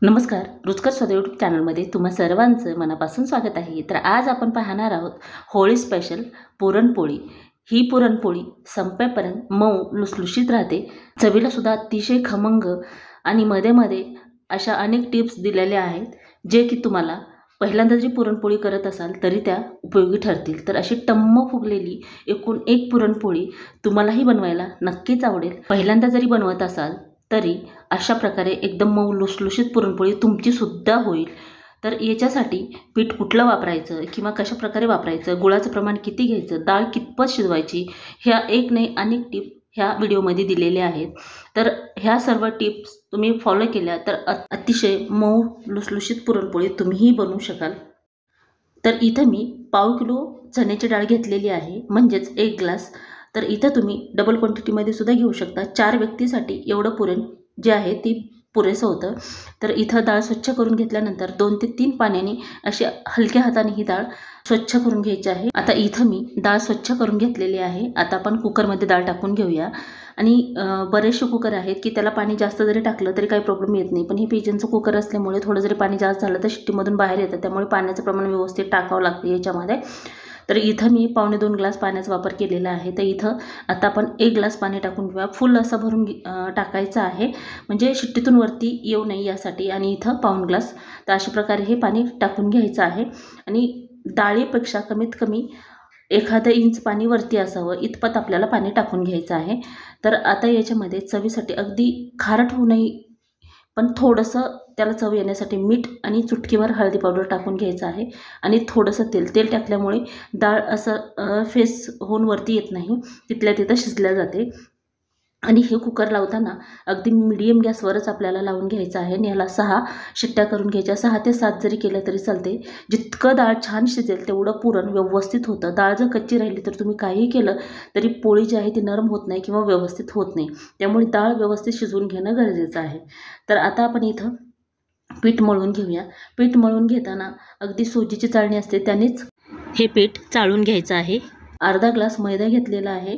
नमस्कार, रुचकर स्वाद यूट्यूब चॅनलमध्ये तुम्हा सर्वांचं मनापासून स्वागत आहे। तर आज आपण पाहणार आहोत होळी स्पेशल पुरणपोळी। ही पुरणपोळी संपेपर्यंत मऊ लुसलुशीत राहते, चवीला सुद्धा अतिशय खमंग आणि मध्ये अशा अनेक टिप्स दिलेल्या आहेत जे की तुम्हाला पहिल्यांदा जरी पुरणपोळी करत असाल तरी त्या उपयोगी ठरतील। तर अशी टम्म फुगलेली एकूण एक पुरणपोळी तुम्हालाही बनवायला नक्कीच आवडेल। पहिल्यांदा जरी बनवत असाल तरी अशा प्रकारे एकदम मऊ लुसलुशीत पुरणपोळी तुमची सुद्धा होईल। तर याच्यासाठी पीठ कुठलं वापरायचं किंवा कशा प्रकारे वापरायचं, गुळाचं प्रमाण किती घ्यायचं, डाळ कितपत शिजवायची, ह्या एक नाही अनेक टिप ह्या व्हिडिओमध्ये दिलेल्या आहेत। तर ह्या सर्व टिप्स तुम्ही फॉलो केल्या तर अतिशय मऊ लुसलुशीत पुरणपोळी तुम्हीही बनवू शकाल। तर इथं मी पाव किलो चण्याची डाळ घेतलेली आहे, म्हणजेच 1 ग्लास। तर इथं तुम्ही डबल क्वांटिटीमध्ये सुद्धा घेऊ शकता। 4 व्यक्तीसाठी एवढं पुरण जे आहे ती पुरेसं होतं। तर इथं डाळ स्वच्छ करून घेतल्यानंतर 2 ते 3 पाण्याने अशी हलक्या हाताने ही डाळ स्वच्छ करून घ्यायची आहे। आता इथं मी डाळ स्वच्छ करून घेतलेली आहे। आता आपण कुकरमध्ये डाळ टाकून घेऊया। आणि बरेचसे कुकर आहेत की त्याला पाणी जास्त जरी टाकलं तरी काही प्रॉब्लेम येत नाही, पण हे पिजनचं कुकर असल्यामुळे थोडं जरी पाणी जास्त झालं तर शिट्टीमधून बाहेर येतं, त्यामुळे पाण्याचं प्रमाण व्यवस्थित टाकावं लागतं याच्यामध्ये। तर इथं मी 1.25 ग्लास पाण्याचा वापर केलेला आहे। तर इथं आता आपण 1 ग्लास पाणी टाकून घेऊया। फुल असं भरून टाकायचं आहे, म्हणजे शिट्टीतून वरती येऊ नये यासाठी। आणि इथं 1.25 ग्लास, तर अशा प्रकारे हे पाणी टाकून घ्यायचं आहे। आणि डाळीपेक्षा कमीत कमी 1 इंच पाणी वरती असावं इतपत आपल्याला पाणी टाकून घ्यायचं आहे। तर आता याच्यामध्ये चवीसाठी अगदी खारट होऊ नये पण थोडंसं त्याला चव येण्यासाठी मीठ आणि चुटकीभर हळदी पावडर टाकून घ्यायचं आहे। आणि थोडंसं तेल टाकल्यामुळे डाळ असं फेस होऊन वरती येत नाही, तिथल्या तिथं शिजल्या जाते। आणि हे कुकर लावताना अगदी मीडियम गॅसवरच आपल्याला लावून घ्यायचं आहे। आणि ह्याला 6 शिट्ट्या करून घ्यायच्या। 6 ते 7 जरी केलं तरी चालते। जितकं डाळ छान शिजेल तेवढं पुरण व्यवस्थित होतं। डाळ जर कच्ची राहिली तर तुम्ही काहीही केलं तरी पोळी जी आहे ती नरम होत नाही किंवा व्यवस्थित होत नाही, त्यामुळे डाळ व्यवस्थित शिजवून घेणं गरजेचं आहे। तर आता आपण इथं पीठ मळून घेऊया। पीठ मळून घेताना अगदी सोजीची चाळणी असते त्यानेच हे पीठ चाळून घ्यायचं आहे। अर्धा ग्लास मैदा घेतलेला आहे।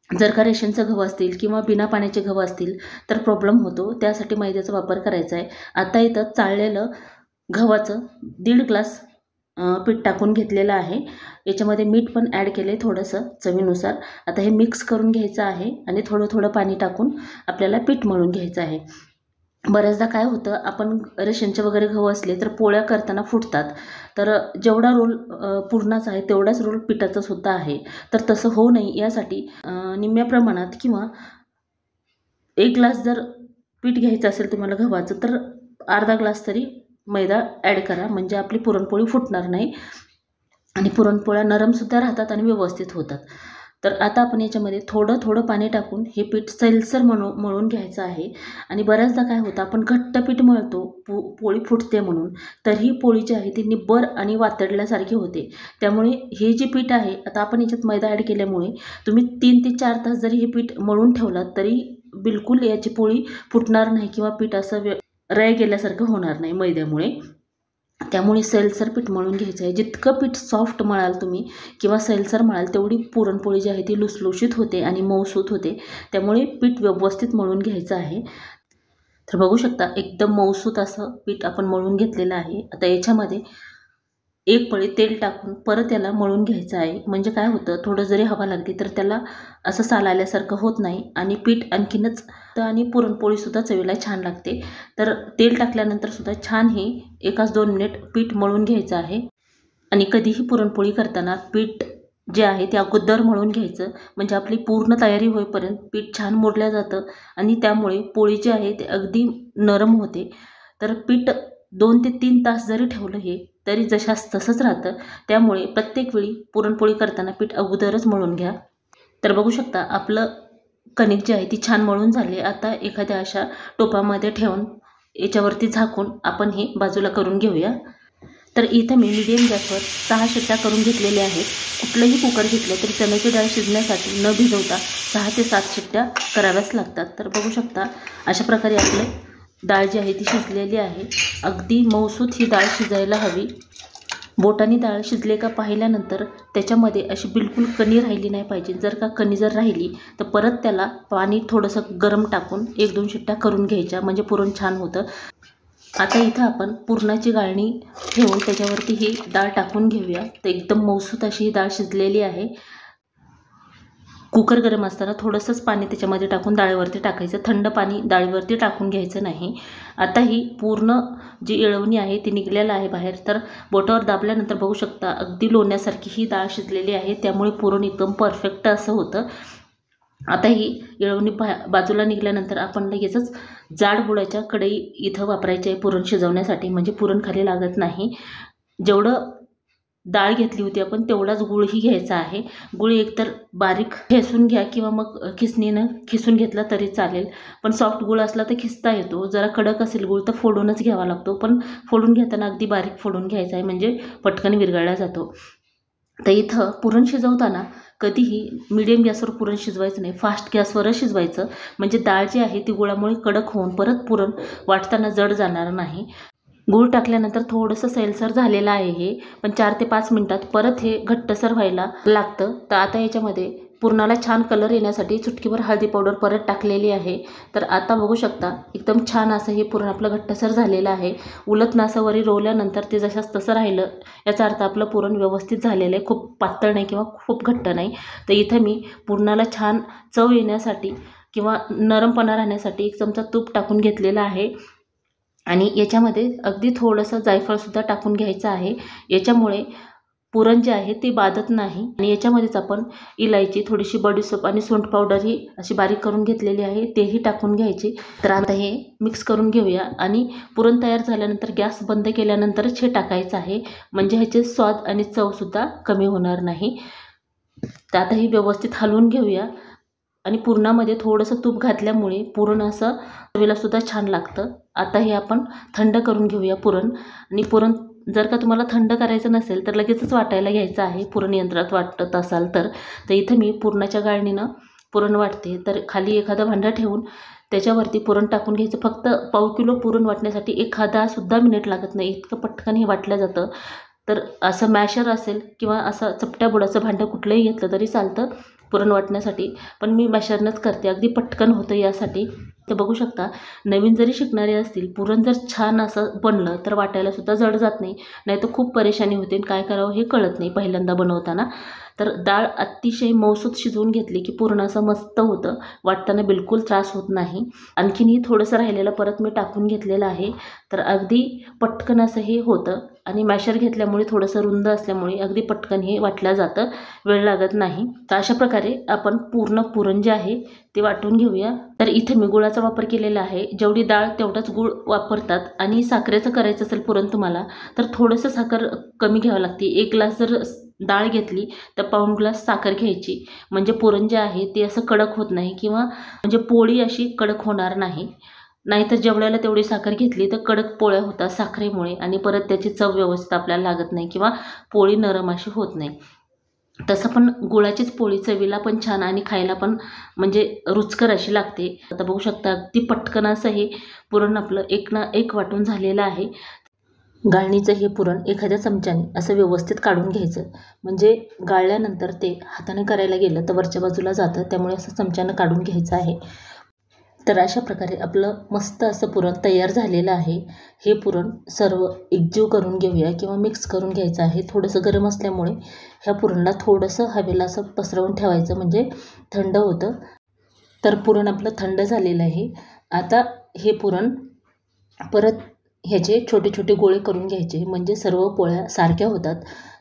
जर का रेशनचे गहू असतील किंवा बिना पाण्याचे गहू असतील तर प्रॉब्लेम होतो, त्यासाठी मैद्याचा वापर करायचा आहे। आता इथं चाळलेलं गव्हाचं 1.5 ग्लास पीठ टाकून घेतलेलं आहे। याच्यामध्ये मीठ पण ॲड केलं आहे थोडंसं चवीनुसार। आता हे मिक्स करून घ्यायचं आहे आणि थोडं पाणी टाकून आपल्याला पीठ मळून घ्यायचं आहे। बऱ्याचदा काय होतं, आपण रेशनचे वगैरे गहू असले तर पोळ्या करताना फुटतात। तर जेवढा रोल पुरणाचा आहे तेवढाच रोल पिठाचा सुद्धा आहे। तर तसं होऊ नये यासाठी निम्म्या प्रमाणात किंवा 1 ग्लास जर पीठ घ्यायचं असेल तुम्हाला गव्हाचं तर अर्धा ग्लास तरी मैदा ॲड करा, म्हणजे आपली पुरणपोळी फुटणार नाही आणि पुरणपोळ्या नरमसुद्धा राहतात आणि व्यवस्थित होतात। तर आता आपण याच्यामध्ये थोडं पाणी टाकून हे पीठ सैलसर मळून घ्यायचं आहे। आणि बऱ्याचदा काय होतं, आपण घट्ट पीठ मळतो पोळी फुटते म्हणून, तरीही पोळी जी आहे ती निब्बर आणि वातडल्यासारखी होते। त्यामुळे हे जे पीठ आहे, आता आपण याच्यात मैदा ॲड केल्यामुळे तुम्ही 3 ते 4 तास जरी हे पीठ मळून ठेवलात तरी बिलकुल याची पोळी फुटणार नाही किंवा पीठ असं रय गेल्यासारखं होणार नाही मैद्यामुळे। त्यामुळे सैलसर पीठ मळून घ्यायचं आहे। जितकं पीठ सॉफ्ट मळाल तुम्ही किंवा सैलसर मळाल तेवढी पुरणपोळी जी आहे ती लुसलुशीत होते आणि मऊसूत होते, त्यामुळे पीठ व्यवस्थित मळून घ्यायचं आहे। तर बघू शकता एकदम मऊसूत असं पीठ आपण मळून घेतलेलं आहे। आता याच्यामध्ये 1 पळी तेल टाकून परत याला मळून घ्यायचं आहे, म्हणजे काय होतं, थोडं जरी हवा लागली तर त्याला असं साल आल्यासारखं होत नाही आणि पीठ आणखीनच आणि पुरणपोळीसुद्धा चवीला छान लागते। तर तेल टाकल्यानंतर सुद्धा छान हे 1-2 मिनिट पीठ मळून घ्यायचं आहे। आणि कधीही पुरणपोळी करताना पीठ जे आहे ते अगोदर मळून घ्यायचं, म्हणजे आपली पूर्ण तयारी होईपर्यंत पीठ छान मुरलं जातं आणि त्यामुळे पोळी जी आहे ते अगदी नरम होते। तर पीठ 2 ते 3 तास जरी ठेवलं हे तरी जशास तसंच राहतं, त्यामुळे प्रत्येक वेळी पुरणपोळी करताना पीठ अगोदरच मळून घ्या। तर बघू शकता आपलं कणिक जी आहे ती छान मळून झाली। आता एखाद्या अशा टोपामध्ये ठेवून याच्यावरती झाकून आपण हे बाजूला करून घेऊया। तर इथं मी मीडियम गॅसवर 6 शिट्ट्या करून घेतलेल्या आहेत। कुठलंही कुकर घेतलं तरी चण्याची डाळ शिजण्यासाठी न भिजवता 6 ते 7 शिट्ट्या कराव्याच लागतात। तर बघू शकता अशा प्रकारे आपली डाळ जी आहे ती शिजलेली आहे। अगदी मऊसूत ही डाळ शिजायला हवी। बोटाने डाळ शिजले का पाहिल्यानंतर त्याच्यामध्ये अशी बिलकुल कणी राहिली नाही पाहिजे। जर का कणी राहिली तर परत त्याला पाणी थोडंसं गरम टाकून 1-2 शिट्ट्या करून घ्यायच्या, म्हणजे पुरण छान होतं। आता इथं आपण पुरणाची गाळणी ठेवून त्याच्यावरती ही डाळ टाकून घेऊया. तर एकदम मऊसूत अशी ही डाळ शिजलेली आहे. कुकर गरम असताना थोडंसंच पाणी त्याच्यामध्ये टाकून डाळीवरती टाकायचं. थंड पाणी डाळीवरती टाकून घ्यायचं नाही. आता ही पूर्ण जी येळवणी आहे ती निघलेलं आहे बाहेर. तर बोटावर दाबल्यानंतर बघू शकता अगदी लोण्यासारखी ही डाळ शिजलेली आहे. त्यामुळे पुरण एकदम परफेक्ट असं होतं. आता ही येळवणी बाजूला निघाल्यानंतर आपण लगेचच जाड गुळाच्या कढई इथं वापरायची आहे पुरण शिजवण्यासाठी, म्हणजे पुरण खाली लागत नाही. जेवढं डाळ घेतली होती आपण तेवढाच गुळही घ्यायचा आहे. गुळ एकतर बारीक ठेसून घ्या किंवा मग खिसणीनं खिसून घेतला तरी चालेल. पण सॉफ्ट गुळ असला तर खिसता येतो. जरा कडक असेल गुळ तर फोडूनच घ्यावा लागतो. पण फोडून घेताना अगदी बारीक फोडून घ्यायचा आहे, म्हणजे पटकन विरघळला जातो. तर इथं पुरण शिजवताना कधीही मिडियम गॅसवर पुरण शिजवायचं नाही, फास्ट गॅसवरच शिजवायचं. म्हणजे डाळ जी आहे ती गुळामुळे कडक होऊन परत पुरण वाटताना जड जाणार नाही. गूळ टाकल्यानंतर थोडंसं सैलसर झालेलं आहे हे, पण 4 ते 5 मिनटात परत हे घट्टसर व्हायला लागतं. तर आता याच्यामध्ये पुरणाला छान कलर येण्यासाठी चुटकीभर हळदी पावडर परत टाकलेली आहे. तर आता बघू शकता एकदम छान असं हे पुरण आपलं घट्टसर झालेलं आहे. उलटनं असं वरी रोवल्यानंतर ते जशाच तसं राहिलं याचा अर्थ आपलं पुरण व्यवस्थित झालेलं आहे. खूप पातळ नाही किंवा खूप घट्ट नाही. तर इथं मी पुरणाला छान चव येण्यासाठी किंवा नरमपणा राहण्यासाठी 1 चमचा तूप टाकून घेतलेला आहे. आणि याच्यामध्ये अगदी थोडंसं जायफळसुद्धा टाकून घ्यायचं आहे. याच्यामुळे पुरण जे आहे ते बाधत नाही. आणि याच्यामध्येच आपण इलायची, थोडीशी बडीशेप आणि सुंठ पावडरही अशी बारीक करून घेतलेली आहे, तेही टाकून घ्यायची. तर आता हे मिक्स करून घेऊया. आणि पुरण तयार झाल्यानंतर गॅस बंद केल्यानंतरच हे टाकायचं आहे, म्हणजे ह्याचे स्वाद आणि चवसुद्धा कमी होणार नाही. तर आता हे व्यवस्थित हलवून घेऊया. आणि पुरणामध्ये थोडंसं तूप घातल्यामुळे पुरण असं चवीलासुद्धा छान लागतं. आता हे आपण थंड करून घेऊया पुरण. आणि पुरण जर का तुम्हाला थंड करायचं नसेल तर लगेचच वाटायला घ्यायचं आहे, पुरण यंत्रात वाटत असाल तर. तर इथं मी पुरणाच्या गाळणीनं पुरण वाटते. तर खाली एखादं भांडं ठेवून त्याच्यावरती पुरण टाकून घ्यायचं. फक्त पाव किलो पुरण वाटण्यासाठी 1-10 मिनिट लागत नाही, इतकं पटकन हे वाटलं जातं. तर असं मॅशर असेल किंवा असं चपट्या बुडाचं भांडं कुठलंही घेतलं तरी चालतं पुरण वाटण्यासाठी, पण मी मॅशरनंच करते, अगदी पटकन होतं यासाठी. तर बघू शकता नवीन जरी शिकणारे असतील, पुरण जर छान असं बनलं तर वाटायलासुद्धा जड जात नाही. नाहीतर खूप परेशानी होते, काय करावं हे कळत नाही पहिल्यांदा बनवताना. तर डाळ अतिशय मऊसूत शिजवून घेतली की पुरण असं मस्त होतं, वाटताना बिलकुल त्रास होत नाही. आणखीनही थोडंसं राहिलेलं परत मी टाकून घेतलेलं आहे. तर अगदी पटकन असं हे होतं. आणि मॅशर घेतल्यामुळे थोडंसं रुंद असल्यामुळे अगदी पटकन हे वाटलं जातं, वेळ लागत नाही. तर अशा प्रकारे आपण पूर्ण पुरण जे आहे ते वाटून घेऊया. तर इथे मी गुळाचा वापर केलेला आहे. जेवढी डाळ तेवढाच गूळ वापरतात. आणि साखरेचं करायचं असेल पुरण तुम्हाला तर थोडंसं साखर कमी घ्यावं लागते. 1 ग्लास जर डाळ घेतली तर पाऊण ग्लास साखर घ्यायची, म्हणजे पुरण जे आहे ते असं कडक होत नाही किंवा म्हणजे पोळी अशी कडक होणार नाही. नाहीतर जेवढ्याला तेवढी साखर घेतली तर कडक पोळ्या होतात साखरेमुळे, आणि परत त्याची चव व्यवस्थित आपल्याला लागत नाही किंवा पोळी नरम अशी होत नाही. तसं पण गुळाचीच पोळी चवीला पण छान आणि खायला पण म्हणजे रुचकर अशी लागते. आता बघू शकता अगदी पटकन असं हे पुरण आपलं 1 ना 1 वाटून झालेलं आहे. गाळणीचं हे पुरण एखाद्या चमच्याने असं व्यवस्थित काढून घ्यायचं, म्हणजे गाळल्यानंतर ते हाताने करायला गेलं तर वरच्या बाजूला जातं, त्यामुळे असं चमच्यानं काढून घ्यायचं आहे. तर अशा प्रकारे आपलं मस्त असं पुरण तयार झालेलं आहे. हे पुरण सर्व एकजीव करून घेऊया किंवा मिक्स करून घ्यायचं आहे. थोडंसं गरम असल्यामुळे ह्या पुरणला थोडंसं हवेला असं पसरवून ठेवायचं, म्हणजे थंड होतं. तर पुरण आपलं थंड झालेलं आहे. आता हे पुरण परत ह्याचे छोटे छोटे गोळे करून घ्यायचे, म्हणजे सर्व पोळ्या सारख्या होतात.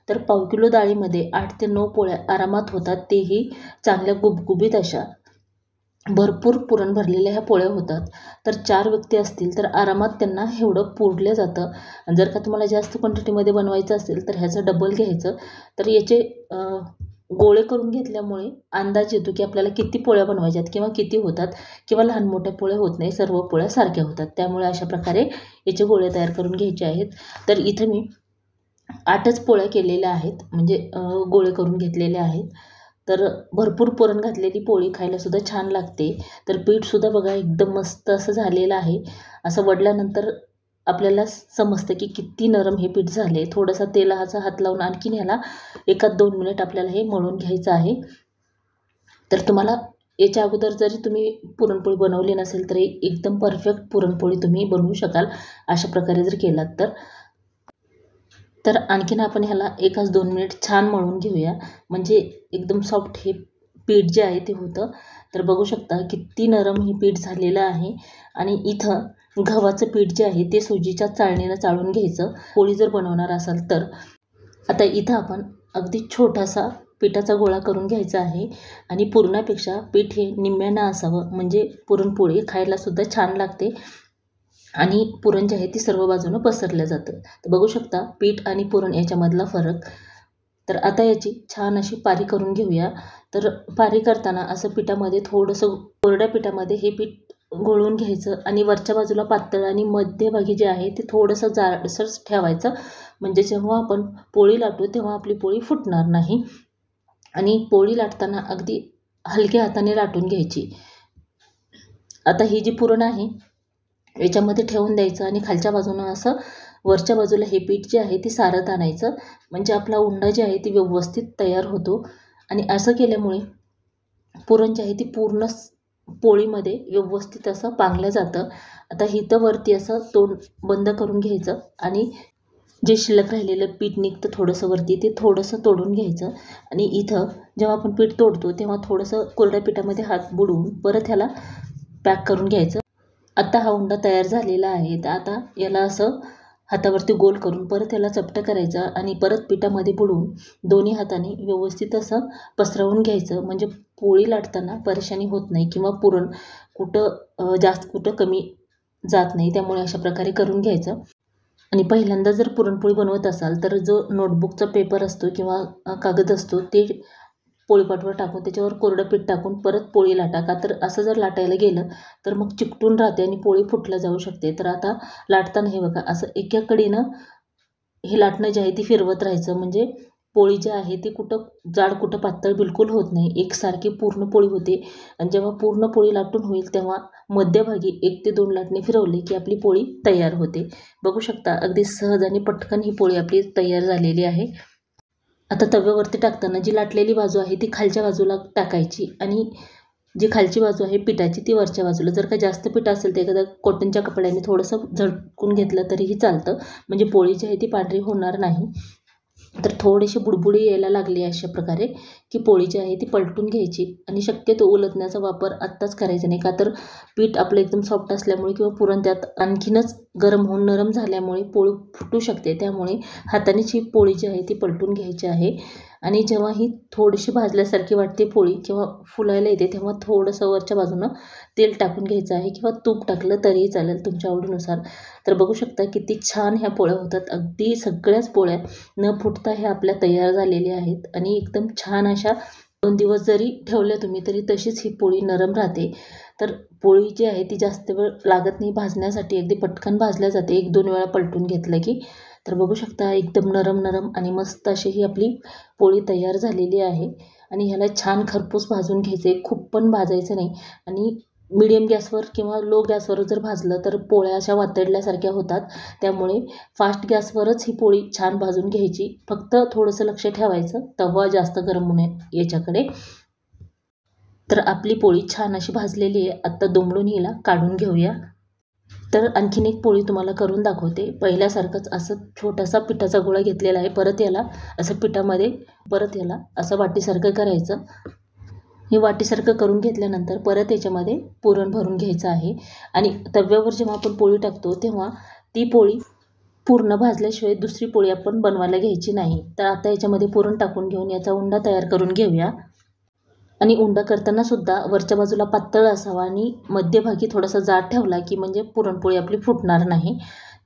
तर पाव किलो डाळीमध्ये 8 ते 9 पोळ्या आरामात होतात, तेही चांगल्या गुबगुबीत अशा. भरपूर पुरण भरलेल्या ह्या पोळ्या होतात. तर 4 व्यक्ती असतील तर आरामात त्यांना एवढं पुरलं जातं. आणि जर का तुम्हाला जास्त क्वांटिटीमध्ये बनवायचं असेल तर ह्याचं डबल घ्यायचं. तर याचे गोळे करून घेतल्यामुळे अंदाज येतो की आपल्याला किती पोळ्या बनवायच्यात किंवा किती होतात, किंवा लहान मोठ्या पोळ्या होत नाही, सर्व पोळ्या सारख्या होतात. त्यामुळे अशा प्रकारे याचे गोळे तयार करून घ्यायचे आहेत. तर इथं मी 8च पोळ्या केलेल्या आहेत, म्हणजे गोळे करून घेतलेले आहेत. तर भरपूर पुरण घातलेली पोळी खायलासुद्धा छान लागते. तर पीठसुद्धा बघा एकदम मस्त असं झालेलं आहे. असं वडल्यानंतर आपल्याला समजतं की किती नरम हे पीठ झाले. थोडासा तेलाचा हात लावून आणखीन ह्याला 1-2 मिनिट आपल्याला हे मळून घ्यायचं आहे. तर तुम्हाला याच्या अगोदर जरी तुम्ही पुरणपोळी बनवली नसेल तरी एकदम परफेक्ट पुरणपोळी तुम्ही बनवू शकाल अशा प्रकारे जर केलात तर आणखीन आपण ह्याला 1-2 मिनिट छान मळून घेऊया, म्हणजे एकदम सॉफ्ट हे पीठ जे आहे ते होतं. तर बघू शकता किती नरम हे पीठ झालेलं आहे. आणि इथं गव्हाचं पीठ जे आहे ते सुजीच्या चाळणीनं चाळून घ्यायचं पोळी जर बनवणार असाल तर. आता इथं आपण अगदी छोटासा पिठाचा गोळा करून घ्यायचा आहे आणि पुरणापेक्षा पीठ हे निम्म्यानं असावं, म्हणजे पुरणपोळी खायलासुद्धा छान लागते आणि पुरण जे आहे ते सर्व बाजूनं पसरलं जातं. तर बघू शकता पीठ आणि पुरण याच्यामधला फरक. तर आता याची छान अशी पारी करून घेऊया. तर पारी करताना असं पिठामध्ये थोडंसं कोरड्या पिठामध्ये हे पीठ घोळून घ्यायचं आणि वरच्या बाजूला पातळ आणि मध्यभागी जे आहे ते थोडंसं जाडसर ठेवायचं, म्हणजे जेव्हा आपण पोळी लाटू तेव्हा आपली पोळी फुटणार नाही. आणि पोळी लाटताना अगदी हलक्या हाताने लाटून घ्यायची. आता ही जी पुरण आहे याच्यामध्ये ठेवून द्यायचं आणि खालच्या बाजूनं असं वरच्या बाजूला हे पीठ जे आहे ते सारत आणायचं, म्हणजे आपला उंडा जे आहे ते व्यवस्थित तयार होतो. आणि असं केल्यामुळे पुरण जे आहे ते पूर्ण पोळीमध्ये व्यवस्थित असं पांगलं जातं. आता इथं वरती असं तोंड बंद करून घ्यायचं आणि जे शिल्लक राहिलेलं पीठ निघतं थोडंसं वरती ते थोडंसं तोडून घ्यायचं. आणि इथं जेव्हा आपण पीठ तोडतो तेव्हा थोडंसं कोरड्या पिठामध्ये हात बुडवून परत ह्याला पॅक करून घ्यायचं. आता हा उंडा तयार झालेला आहे. तर आता याला असं हातावरती गोल करून परत याला चपटं करायचं आणि परत पिठामध्ये बुडवून दोन्ही हाताने व्यवस्थित असं पसरवून घ्यायचं, म्हणजे पोळी लाटताना परेशानी होत नाही किंवा पुरण कुठं जास्त कुठं कमी जात नाही. त्यामुळे अशा प्रकारे करून घ्यायचं. आणि पहिल्यांदा जर पुरणपोळी बनवत असाल तर जो नोटबुकचा पेपर असतो किंवा कागद असतो ते पोळीपाटवर टाकून त्याच्यावर कोरडं पीठ टाकून परत पोळी लाटा, का तर असं जर लाटायला गेलं तर मग चिकटून राहते आणि पोळी फुटल्या जाऊ शकते. तर आता लाटताना हे बघा असं एकाकडीनं हे लाटणं जे आहे ते फिरवत राहायचं, म्हणजे पोळी जी आहे ती कुठं जाड कुठं पातळ बिलकुल होत नाही, एकसारखी पूर्ण पोळी होते. आणि जेव्हा पूर्ण पोळी लाटून होईल तेव्हा मध्यभागी 1 ते 2 लाटणे फिरवले की आपली पोळी तयार होते. बघू शकता अगदी सहज आणि पटकन ही पोळी आपली तयार झालेली आहे. आता तव्यावरती टाकताना जी लाटलेली बाजू आहे ती खालच्या बाजूला टाकायची आणि जी खालची बाजू आहे पिठाची ती वरच्या बाजूला. जर का जास्त पीठ असेल तर एखाद्या कॉटनच्या कपड्याने थोडंसं झटकून घेतलं तरीही चालतं, म्हणजे पोळी जी आहे ती पांढरी होणार नाही. तर थोडीशी बुडबुडी यायला लागली अशा प्रकारे की पोळी जी आहे ती पलटून घ्यायची आणि शक्यतो उलटण्याचा वापर आत्ताच करायचा नाही, का तर पीठ आपलं एकदम सॉफ्ट असल्यामुळे किंवा पुरण त्यात आणखीनच गरम होऊन नरम झाल्यामुळे पोळी फुटू शकते. त्यामुळे हातानेच ही पोळी जी आहे ती पलटून घ्यायची आहे. आणि जेव्हा ही थोडीशी भाजल्यासारखी वाटते पोळी किंवा फुलायला येते तेव्हा थोडंसं वरच्या बाजूनं तेल टाकून घ्यायचं आहे किंवा तूप टाकलं तरीही चालेल तुमच्या आवडीनुसार. तर बघू शकता किती छान ह्या पोळ्या होतात. अगदी सगळ्याच पोळ्या न फुटता ह्या आपल्या तयार झालेल्या आहेत आणि एकदम छान अशा 2 दिवस जरी ठेवल्या तुम्ही तरी तशीच ही पोळी नरम राहते. तर पोळी जी आहे ती जास्त वेळ लागत नाही भाजण्यासाठी, अगदी पटकन भाजल्या जाते 1-2 वेळा पलटून घेतलं की. तर बघू शकता एकदम नरम नरम आणि मस्त अशी ही आपली पोळी तयार झालेली आहे. आणि ह्याला छान खरपूस भाजून घ्यायचं आहे, खूप पण भाजायचं नाही. आणि मीडियम गॅसवर किंवा लो गॅसवर जर भाजलं तर पोळ्या अशा वातडल्यासारख्या होतात. त्यामुळे फास्ट गॅसवरच ही पोळी छान भाजून घ्यायची. फक्त थोडंसं लक्ष ठेवायचं तवा जास्त गरम होऊ नये याच्याकडे. तर आपली पोळी छान अशी भाजलेली आहे. आत्ता दुमडून हिला काढून घेऊया. तर आणखीन एक पोळी तुम्हाला करून दाखवते. पहिल्यासारखंच असं छोटासा पिठाचा गोळा घेतलेला आहे. परत याला असं पिठामध्ये परत याला असं वाटीसारखं करायचं. हे वाटीसारखं करून घेतल्यानंतर परत याच्यामध्ये पुरण भरून घ्यायचं आहे. आणि तव्यावर जेव्हा आपण पोळी टाकतो तेव्हा ती पोळी पूर्ण भाजल्याशिवाय दुसरी पोळी आपण बनवायला घ्यायची नाही. तर आता याच्यामध्ये पुरण टाकून घेऊन याचा उंडा तयार करून घेऊया. आणि उंडा करताना सुद्धा वरच्या बाजूला पातळ असावा आणि मध्यभागी थोडासा जाड ठेवला की म्हणजे पुरणपोळी आपली फुटणार नाही.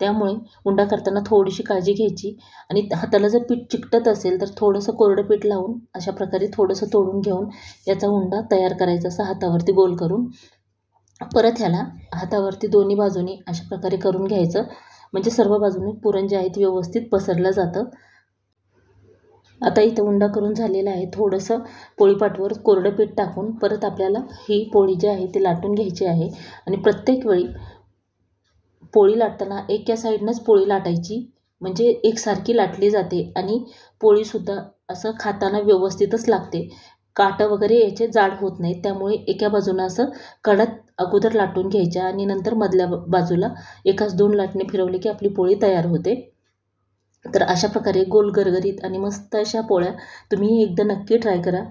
त्यामुळे उंडा करताना थोडीशी काळजी घ्यायची. आणि हाताला जर पीठ चिकटत असेल तर थोडंसं कोरडं पीठ लावून अशा प्रकारे थोडंसं तोडून घेऊन याचा उंडा तयार करायचा असा हातावरती गोल करून. परत ह्याला हातावरती दोन्ही बाजूनी अशा प्रकारे करून घ्यायचं, म्हणजे सर्व बाजूने पुरण जे आहे ते व्यवस्थित पसरलं जातं. आता इथं उंडा करून झालेला आहे. थोडंसं पोळीपाटवर कोरडं पीठ टाकून परत आपल्याला ही पोळी जी आहे ती लाटून घ्यायची आहे. आणि प्रत्येक वेळी पोळी लाटताना एका साईडनंच पोळी लाटायची, म्हणजे एकसारखी लाटली जाते आणि पोळीसुद्धा असं खाताना व्यवस्थितच लागते. काटं वगैरे याचे जाड होत नाहीत. त्यामुळे एका बाजूनं असं कडक अगोदर लाटून घ्यायच्या आणि नंतर मधल्या बाजूला एकाच 2 लाटणे फिरवले की आपली पोळी तयार होते. तर अशा प्रकारे गोल गरगरीत आणि मस्त अशा पोळ्या तुम्ही एकदा नक्की ट्राय करा.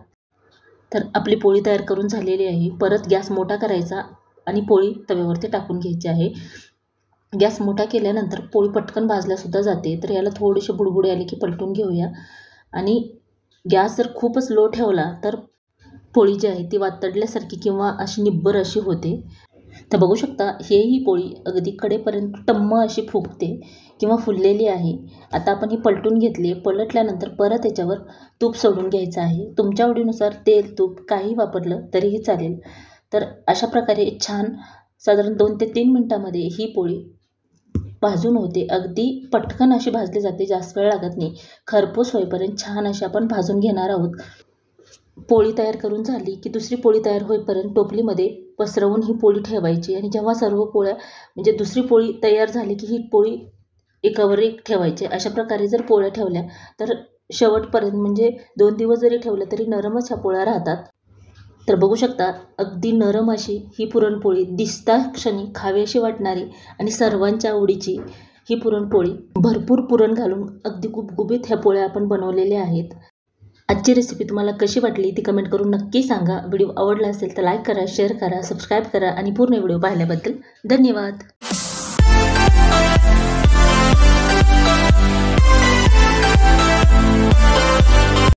तर आपली पोळी तयार करून झालेली आहे. परत गॅस मोठा करायचा आणि पोळी तव्यावरती टाकून घ्यायची आहे. गॅस मोठा केल्यानंतर पोळी पटकन भाजल्यासुद्धा जाते. तर याला थोडेसे बुडबुडे आले की पलटून घेऊया आणि गॅस जर खूपच लो ठेवला तर पोळी जी आहे ती वातडल्यासारखी किंवा अशी निब्बर अशी होते. तर बघू शकता ही पोळी अगदी कडेपर्यंत टम्म अशी फुगते किंवा फुललेली आहे. आता आपण ही पलटून घेतली. पलटल्यानंतर परत त्याच्यावर तूप सोडून घ्यायचं आहे. तुमच्या आवडीनुसार तेल, तूप काही वापरलं तरीही चालेल. तर अशा प्रकारे छान साधारण 2 ते 3 मिनटामध्ये ही पोळी भाजून होते. अगदी पटकन अशी भाजली जाते, जास्त वेळ लागत नाही. खरपूस होईपर्यंत छान अशी आपण भाजून घेणार आहोत. पोळी तयार करून झाली की दुसरी पोळी तयार होईपर्यंत टोपलीमध्ये पसरवून ही पोळी ठेवायची आणि जेव्हा सर्व पोळ्या म्हणजे दुसरी पोळी तयार झाली की ही पोळी एकावर एक ठेवायची. अशा प्रकारे जर पोळ्या ठेवल्या तर शेवटपर्यंत म्हणजे 2 दिवस जरी ठेवल्या तरी नरमच ह्या पोळ्या राहतात. तर बघू शकता अगदी नरम अशी ही पुरणपोळी दिसता क्षणी खावीशी वाटणारी आणि सर्वांच्या आवडीची ही पुरणपोळी भरपूर पुरण घालून अगदी गुबगुबीत ह्या पोळ्या आपण बनवलेल्या आहेत. आजची रेसिपी तुम्हाला कशी वाटली ती कमेंट करून नक्की सांगा. व्हिडिओ आवडला असेल तर लाईक करा, शेअर करा, सबस्क्राईब करा आणि पूर्ण व्हिडिओ पाहिल्याबद्दल धन्यवाद.